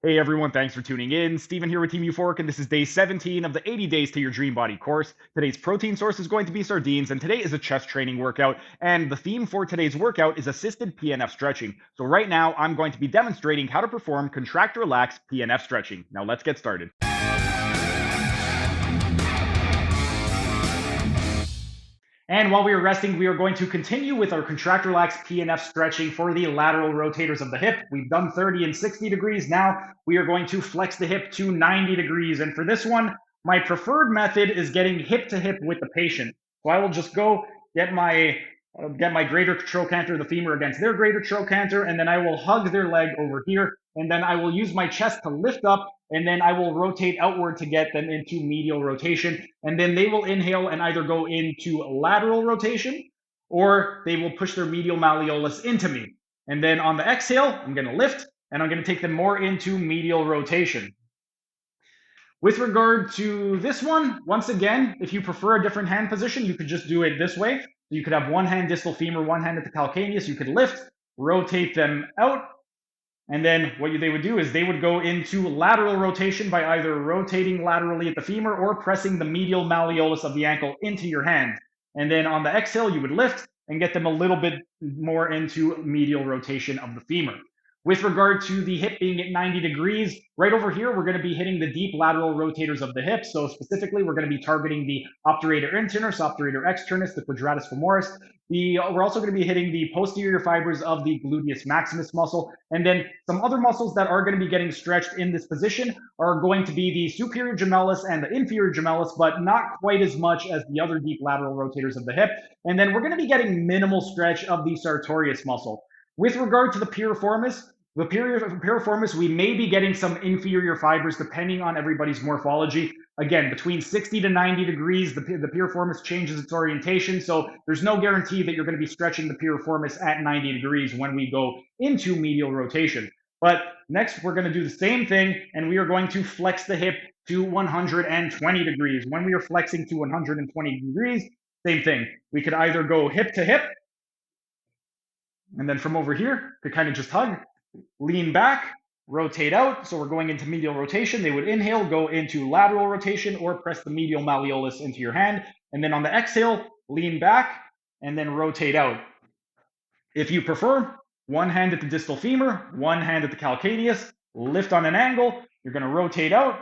Hey everyone, thanks for tuning in. Steven here with Team Euphoric, and this is day 17 of the 80 Days to Your Dream Body course. Today's protein source is going to be sardines, and today is a chest training workout. And the theme for today's workout is assisted PNF stretching. So right now, I'm going to be demonstrating how to perform contract relax PNF stretching. Now let's get started. And while we are resting, we are going to continue with our contract relax PNF stretching for the lateral rotators of the hip. We've done 30 and 60 degrees. Now we are going to flex the hip to 90 degrees. And for this one, my preferred method is getting hip to hip with the patient. So I will just go get my greater trochanter, the femur against their greater trochanter, and then I will hug their leg over here. And then I will use my chest to lift up, and then I will rotate outward to get them into medial rotation. And then they will inhale and either go into lateral rotation, or they will push their medial malleolus into me. And then on the exhale, I'm going to lift, and I'm going to take them more into medial rotation. With regard to this one, once again, if you prefer a different hand position, you could just do it this way. You could have one hand distal femur, one hand at the calcaneus. You could lift, rotate them out, and then what they would do is they would go into lateral rotation by either rotating laterally at the femur or pressing the medial malleolus of the ankle into your hand. And then on the exhale, you would lift and get them a little bit more into medial rotation of the femur. With regard to the hip being at 90 degrees, right over here, we're going to be hitting the deep lateral rotators of the hip. So specifically, we're going to be targeting the obturator internus, obturator externus, the quadratus femoris. We're also going to be hitting the posterior fibers of the gluteus maximus muscle. And then some other muscles that are going to be getting stretched in this position are going to be the superior gemellus and the inferior gemellus, but not quite as much as the other deep lateral rotators of the hip. And then we're going to be getting minimal stretch of the sartorius muscle. With regard to the piriformis, we may be getting some inferior fibers depending on everybody's morphology. Again, between 60 to 90 degrees, the piriformis changes its orientation. So there's no guarantee that you're going to be stretching the piriformis at 90 degrees when we go into medial rotation. But next, we're going to do the same thing, and we are going to flex the hip to 120 degrees. When we are flexing to 120 degrees, same thing. We could either go hip to hip, and then from over here, could kind of just hug, lean back, rotate out. So we're going into medial rotation. They would inhale, go into lateral rotation, or press the medial malleolus into your hand. And then on the exhale, lean back and then rotate out. If you prefer, one hand at the distal femur, one hand at the calcaneus, lift on an angle. You're going to rotate out.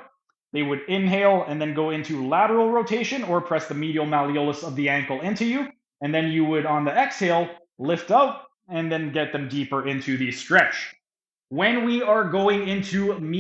They would inhale and then go into lateral rotation or press the medial malleolus of the ankle into you. And then you would, on the exhale, lift up and then get them deeper into the stretch. When we are going into when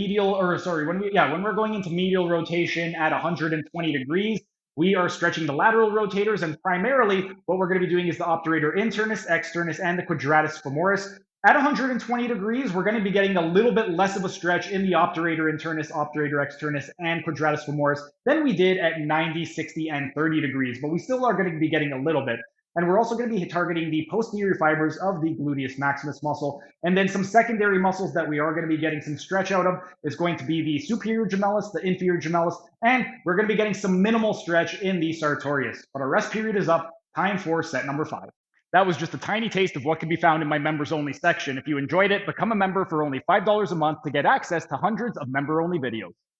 we're going into medial rotation at 120 degrees, we are stretching the lateral rotators, and primarily what we're going to be doing is the obturator internus, externus, and the quadratus femoris. At 120 degrees, we're going to be getting a little bit less of a stretch in the obturator internus, obturator externus, and quadratus femoris than we did at 90, 60, and 30 degrees, but we still are going to be getting a little bit. And we're also going to be targeting the posterior fibers of the gluteus maximus muscle. And then some secondary muscles that we are going to be getting some stretch out of is going to be the superior gemellus, the inferior gemellus, and we're going to be getting some minimal stretch in the sartorius. But our rest period is up. Time for set number 5. That was just a tiny taste of what can be found in my members only section. If you enjoyed it, become a member for only $5 a month to get access to hundreds of member only videos.